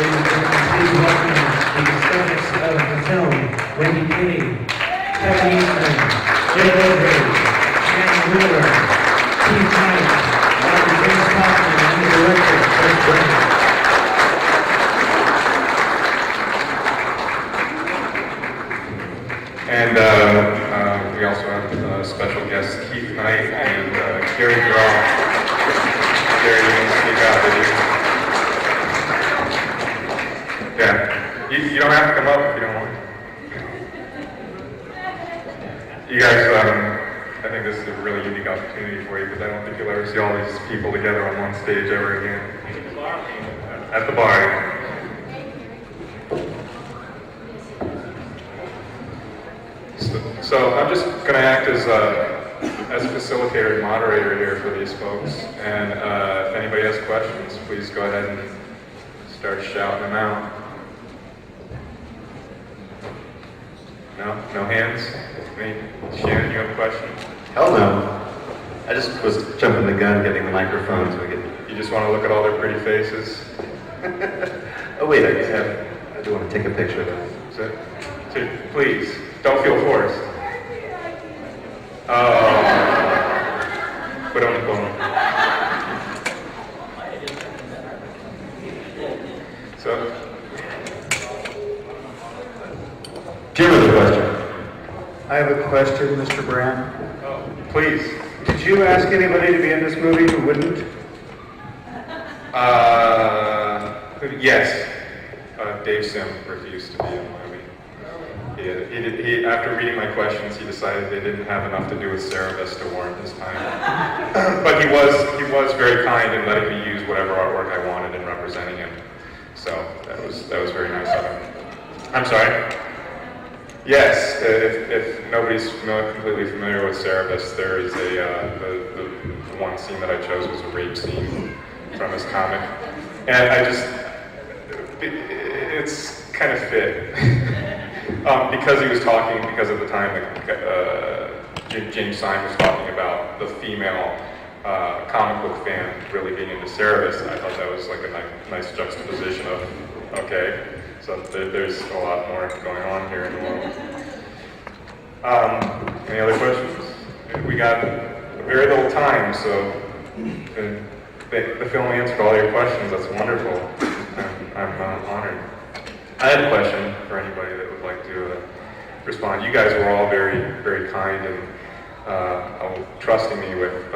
Ladies and gentlemen, please welcome the subjects of the film, Wendy, Pini, Kevin Eastman, Jay Lowry, Ann Wheeler, Keith Knight, Dr. James Kaufman, and the director, Chris Brandt. And we also have special guests Keith Knight and Gary Graw. Gary, you can speak out, did you? Yeah. You don't have to come up if you don't want. You guys, I think this is a really unique opportunity for you because I don't think you'll ever see all these people together on one stage ever again. At the bar. So I'm just going to act as facilitator and moderator here for these folks. And if anybody has questions, please go ahead and start shouting them out. No hands? Shannon, you have a question? Hell no. I just was jumping the gun getting the microphone so we could... You just want to look at all their pretty faces? Oh wait, I do want to take a picture of them. So please, don't feel forced. Put on the phone. So, Jim has a question. I have a question, Mr. Brandt. oh, please. Did you ask anybody to be in this movie who wouldn't? Yes. Dave Sim refused to be in the movie. He after reading my questions, he decided they didn't have enough to do with Cerebus to warrant his time. But he was very kind in letting me use whatever artwork I wanted in representing him. So that was very nice of him. I'm sorry. Yes, if nobody's completely familiar with Cerebus, there is the one scene that I chose was a rape scene from his comic, and it's kind of fit because he was talking because at the time James Syme was talking about the female comic book fan really being into Cerebus. I thought that was like a nice juxtaposition of okay. So there's a lot more going on here in the world. Any other questions? We got very little time, so the film answered all your questions. That's wonderful. I'm honored. I have a question for anybody that would like to respond. You guys were all very, very kind and trusting me with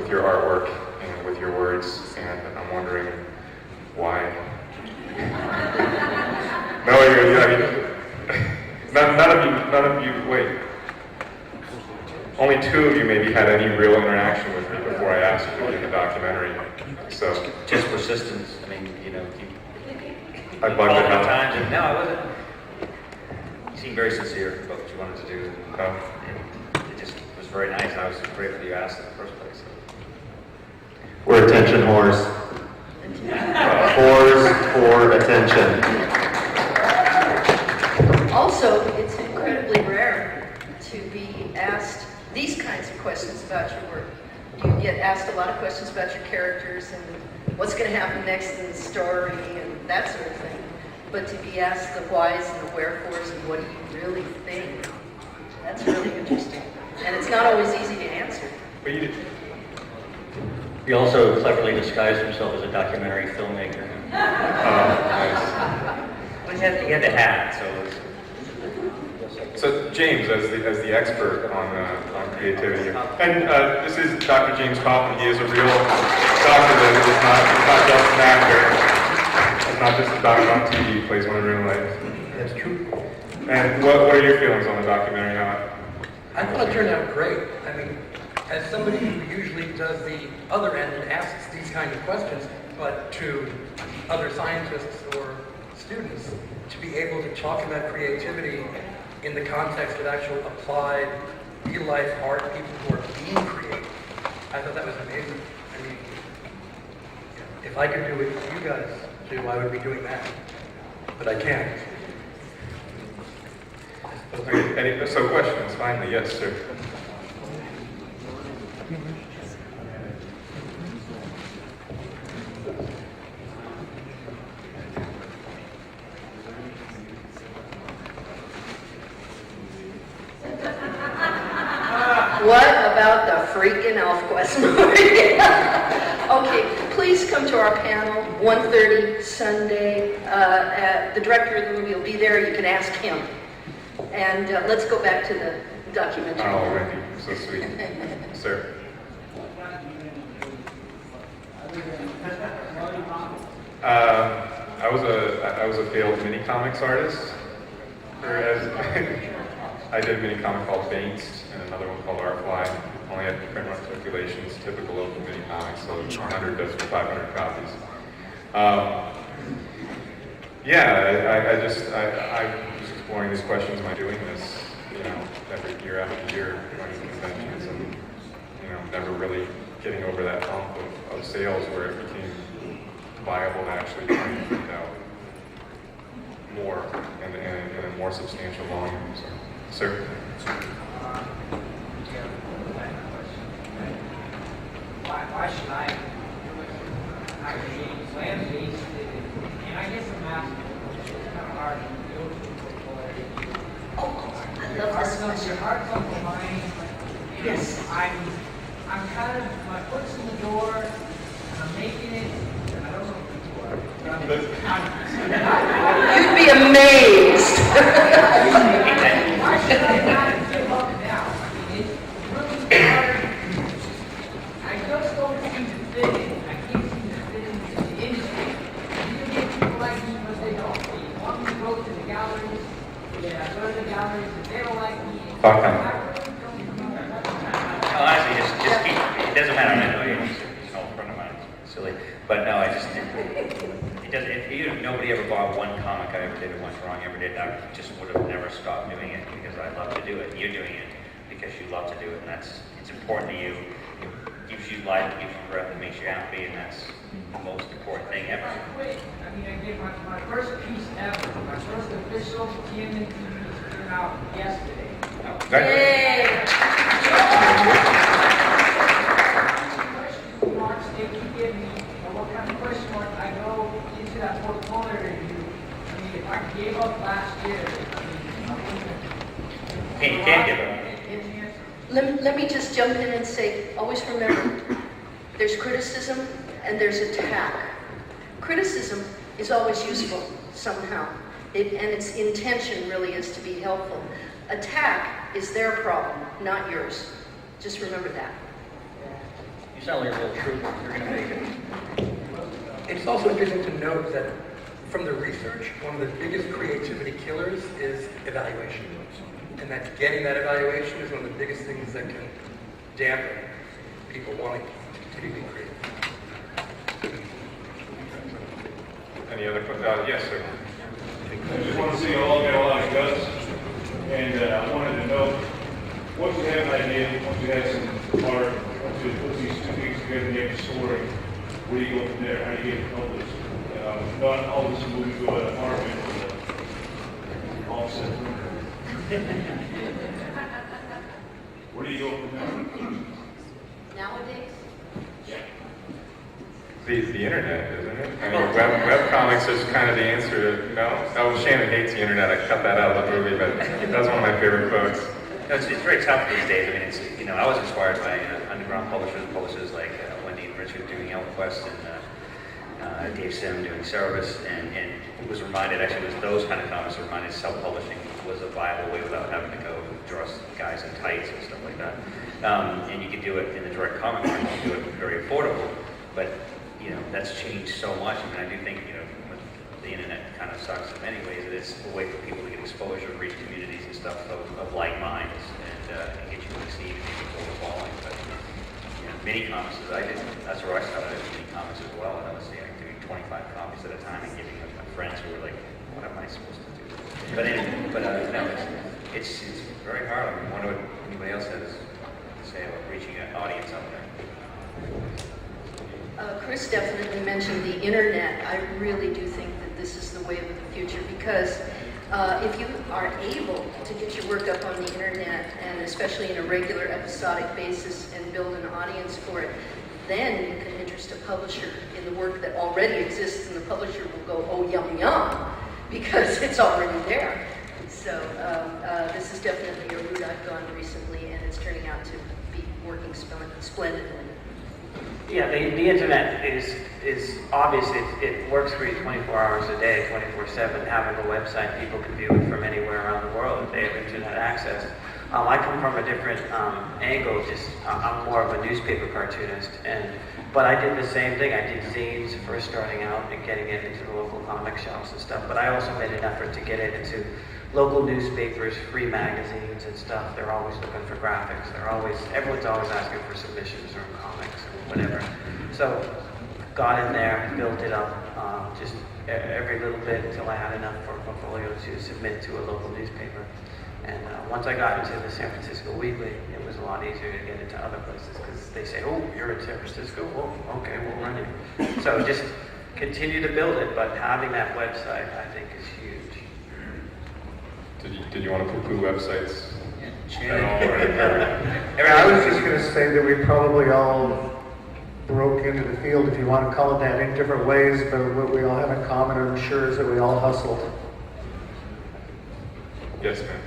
your artwork and with your words, and I'm wondering why. No, none of you, wait. Only two of you maybe had any real interaction with me before I asked you to be in the documentary. So. Just persistence. I mean, I bugged it out. Times and no, I wasn't. You seemed very sincere about what you wanted to do. It just was very nice, and I was grateful you asked in the first place. So. We're attention whores. Whores for attention. Also, it's incredibly rare to be asked these kinds of questions about your work. You get asked a lot of questions about your characters and what's going to happen next in the story and that sort of thing. But to be asked the whys and the wherefores and what do you really think, that's really interesting. And it's not always easy to answer. But you did. He also cleverly disguised himself as a documentary filmmaker. Nice. Well, he had the hat, so. So James, as the expert on creativity, and this is Dr. James Kaufman. He is a real doctor. That is not just an actor. He's not just a doctor on TV. He plays one in real life. That's true. And what are your feelings on the documentary? I thought it turned out great. I mean, as somebody who usually does the other end and asks these kind of questions, but to other scientists or students, to be able to talk about creativity in the context of actual applied, real-life art, people who are being creative, I thought that was amazing. I mean, if I could do what you guys do, I would be doing that. But I can't. Okay, so questions, finally, yes, sir. about the freaking ElfQuest movie. Okay, please come to our panel, 1:30 Sunday. The director of the movie will be there. You can ask him. And let's go back to the documentary. Oh, Wendy, so sweet. Sir. I was a failed mini comics artist. I did a mini comic called Bates and another one called Artfly. Only had print run circulations, typical of mini comics, so 100 to 500 copies. I was exploring these questions. Am I doing this, every year after year, going to conventions and, never really getting over that hump of sales where it became viable to actually try and print out more and in a more substantial volume. So, sir? Why should I create land-based? And I guess I'm asking, it's kind of hard to go to popularity. I love this question. Your heart's on the line. Yes. I'm kind of, my foot's in the door, and I'm making it, and I don't know if you are. You'd be amazed. Why should I not give up now? I mean, it's really hard. I just don't seem to fit in. I can't seem to fit into the industry. You get people like me, but they don't. They want me to go to the galleries. Yeah, I go to the galleries, and they don't like me. Fuck them. No, honestly, just keep, it doesn't matter, I know he's an old friend of mine, it's silly, but no, it doesn't, nobody ever bought one comic I ever did or one drawing I ever did, I just would have never stopped doing it because I love to do it, you're doing it because you love to do it, and it's important to you, it gives you life, it gives you breath, it makes you happy, and that's the most important thing ever. I did my first piece ever, my first official TNN piece came out yesterday. Yay! Question marks they keep giving me, or what kind of question mark I go into that portfolio review. I mean, if I gave up last year, You can't give up. Let me just jump in and say, always remember, there's criticism and there's attack. Criticism is always useful somehow, and its intention really is to be helpful. Attack is their problem, not yours. Just remember that. You sound like a real trooper, you're gonna make it. It's also interesting to note that from the research, one of the biggest creativity killers is evaluation. And that getting that evaluation is one of the biggest things that can dampen people wanting to continue being creative. Any other questions? Yes, sir. I just want to see you all get a lot of guts, and I wanted to know, once you have an idea, once you have some art, once you put these two things together and you have a story, where do you go from there? How do you get it published? Not all this movie go to an apartment with an offset room. Where do you go from there? Nowadays? The internet, isn't it? I mean, web comics is kind of the answer to, Oh, Shannon hates the internet. I cut that out of the movie, but that's one of my favorite quotes. No, it's very tough these days. I mean, I was inspired by underground publishers like Wendy and Richard doing ElfQuest and Dave Sim doing Cerebus, and it was reminded, actually, it was those kind of comics that reminded self-publishing was a viable way without having to go draw guys in tights and stuff like that. And you could do it in the direct comic market, you do it very affordable, but that's changed so much. I mean, I do think, the internet kind of sucks in many ways. It is a way for people to get exposure, reach communities and stuff of like minds, and get you to succeed and maybe build a following. But mini comics, that's where I started. I did mini comics as well, and I was doing 25 copies at a time and giving them to my friends who were like, "What am I supposed to do?" But it's very hard. I mean, I wonder what anybody else has to say about reaching an audience out there. Chris definitely mentioned the internet. I really do think that this is the wave of the future because if you are able to get your work up on the internet, and especially in a regular episodic basis, and build an audience for it, then you can interest a publisher in the work that already exists, and the publisher will go, oh, yum, yum, because it's already there. So this is definitely a route I've gone recently, and it's turning out to be working splendidly. Yeah, the internet is obvious. It works for you 24 hours a day, 24/7. Having a website, people can view it from anywhere around the world if they have internet access. I come from a different angle. I'm more of a newspaper cartoonist, but I did the same thing. I did zines first starting out and getting it into the local comic shops and stuff. But I also made an effort to get it into local newspapers, free magazines and stuff. They're always looking for graphics. Everyone's always asking for submissions or comics or whatever. So got in there, built it up, just every little bit until I had enough for a portfolio to submit to a local newspaper. And once I got into the San Francisco Weekly, it was a lot easier to get into other places because they say, oh, you're in San Francisco? Well, okay, we'll run you. So just continue to build it, but having that website, I think, is huge. Did you want to poo-poo websites? I was just going to say that we probably all broke into the field, if you want to call it that, in different ways, but what we all have in common, I'm sure, is that we all hustled. Yes, ma'am.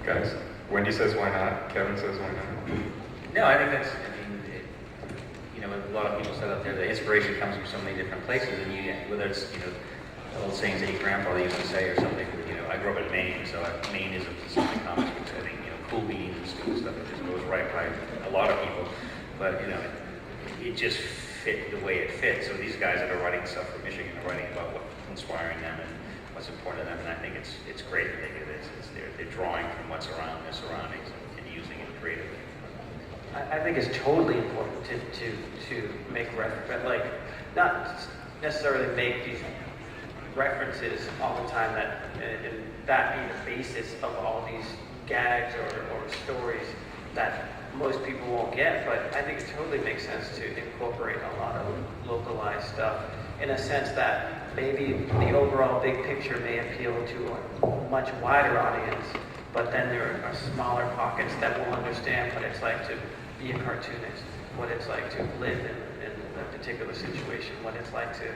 Guys, Wendy says why not, Kevin says why not. No, I think that's, a lot of people said out there, the inspiration comes from so many different places, and whether it's, old sayings that your grandfather used to say or something, I grew up in Maine, so Maineism is something common, which I think, cool beans and stupid stuff, it just goes right by a lot of people, but, it just fit the way it fits. So these guys that are writing stuff from Michigan are writing about what's inspiring them and what's important to them, and I think it's great that they do this. They're drawing from what's around their surroundings and using it creatively. I think it's totally important to make reference, like not necessarily make these references all the time and that be the basis of all these gags or stories that most people won't get, but I think it totally makes sense to incorporate a lot of localized stuff in a sense that maybe the overall big picture may appeal to a much wider audience, but then there are smaller pockets that will understand what it's like to be a cartoonist, what it's like to live in a particular situation, what it's like to,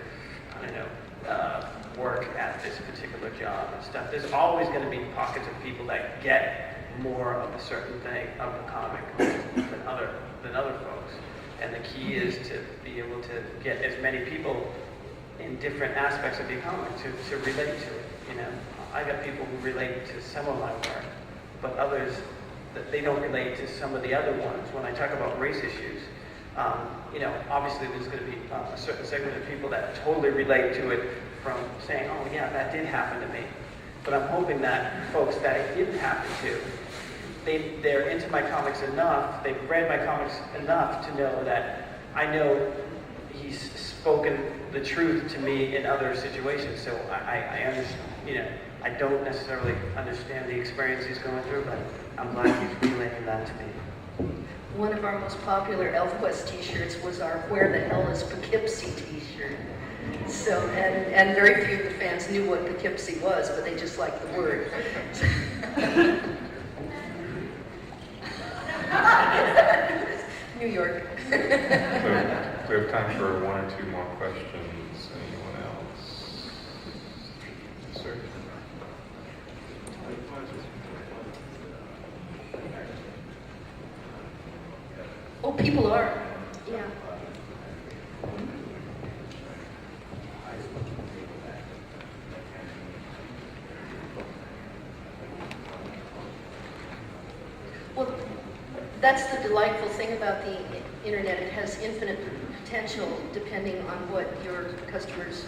work at this particular job and stuff. There's always going to be pockets of people that get more of a certain thing of the comic than other folks. And the key is to be able to get as many people in different aspects of the comic to relate to it. I got people who relate to some of my work, but others that they don't relate to some of the other ones. When I talk about race issues, obviously there's going to be a certain segment of people that totally relate to it from saying, oh yeah, that did happen to me. But I'm hoping that folks that it didn't happen to, they're into my comics enough, they've read my comics enough to know that I know he's spoken the truth to me in other situations. So I understand, I don't necessarily understand the experience he's going through, but I'm glad he's relaying that to me. One of our most popular ElfQuest t-shirts was our Where the Hell is Poughkeepsie t-shirt. So, and very few of the fans knew what Poughkeepsie was, but they just liked the word. New York. So, we have time for one or two more questions. Anyone else? Sir? Oh, people are. Yeah. Well, that's the delightful thing about the internet. It has infinite potential depending on what your customers'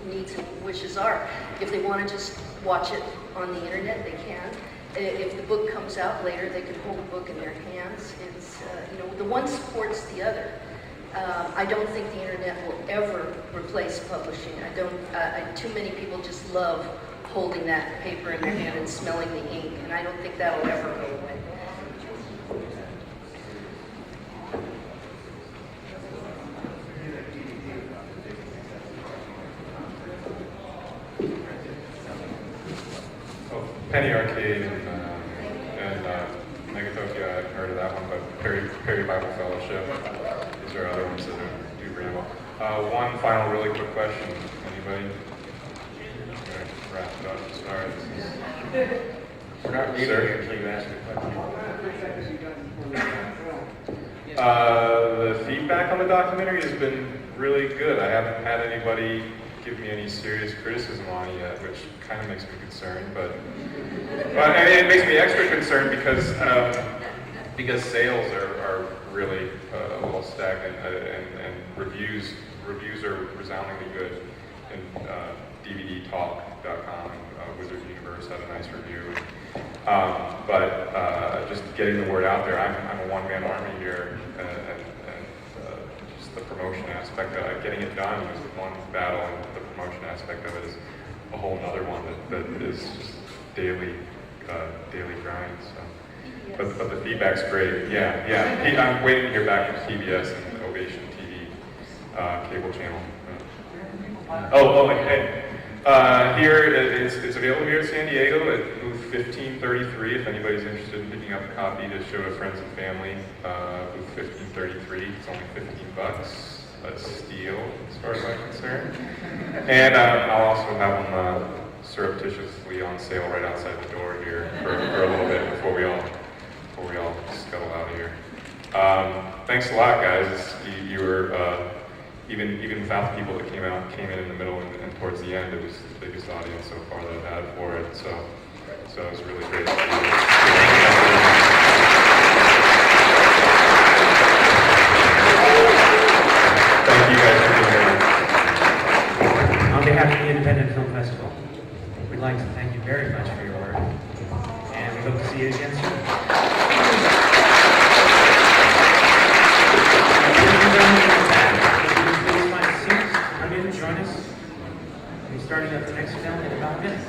needs and wishes are. If they want to just watch it on the internet, they can. If the book comes out later, they can hold a book in their hands. It's, the one supports the other. I don't think the internet will ever replace publishing. Too many people just love holding that paper in their hand and smelling the ink, and I don't think that'll ever go away. Penny Arcade and Megatopia, I haven't heard of that one, but Perry Bible Fellowship. These are other ones that do very well. One final really quick question. Anybody? Okay, wrap it up. Sorry. We're not leaving Sir? here until you ask a question. The feedback on the documentary has been really good. I haven't had anybody give me any serious criticism on it yet, which kind of makes me concerned. But I mean, it makes me extra concerned because sales are really a little stagnant, and reviews are resoundingly good. And DVDtalk.com, Wizard Universe had a nice review. But just getting the word out there, I'm a one-man army here, and just the promotion aspect of it, getting it done is one battle, and the promotion aspect of it is a whole other one that is just daily grind. So, but the feedback's great. Yeah. I'm waiting to hear back from TBS and Ovation TV cable channel. Here it's available here in San Diego at booth 1533. If anybody's interested in picking up a copy to show to friends and family, booth 1533. It's only $15. A steal, as far as I'm concerned. And I'll also have them surreptitiously on sale right outside the door here for a little bit before we all scuttle out of here. Thanks a lot, guys. You were. Even without the people that came in the middle and towards the end, it was the biggest audience so far that I've had for it. So it was really great. Thank you guys for being here. On behalf of the Independent Film Festival, we'd like to thank you very much for your work, and we hope to see you again soon. Please find seats, come in, join us. We'll be starting up the next film in about a minute.